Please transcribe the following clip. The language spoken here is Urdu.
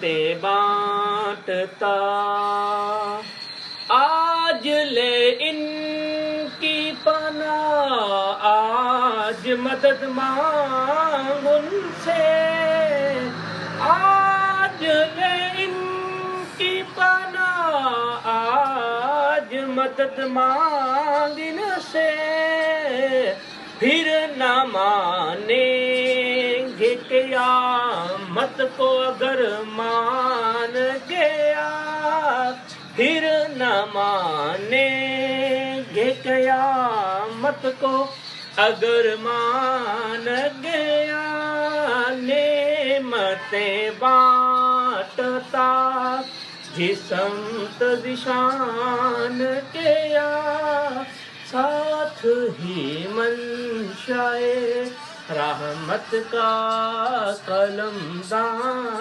نعمتیں بانٹتا، آج لے ان کی پناہ، آج مدد مانگ ان سے، آج لے ان کی پناہ، آج مدد مانگ ان سے، پھر نہ مانیں گے قیامت کو اگر مان گیا، پھر نہ مانیں گے قیامت کو اگر مان گیا، نعمتیں بانٹتا جس سمت ذیشان کیا، ساتھ ہی منشائے رحمت کا قلم دان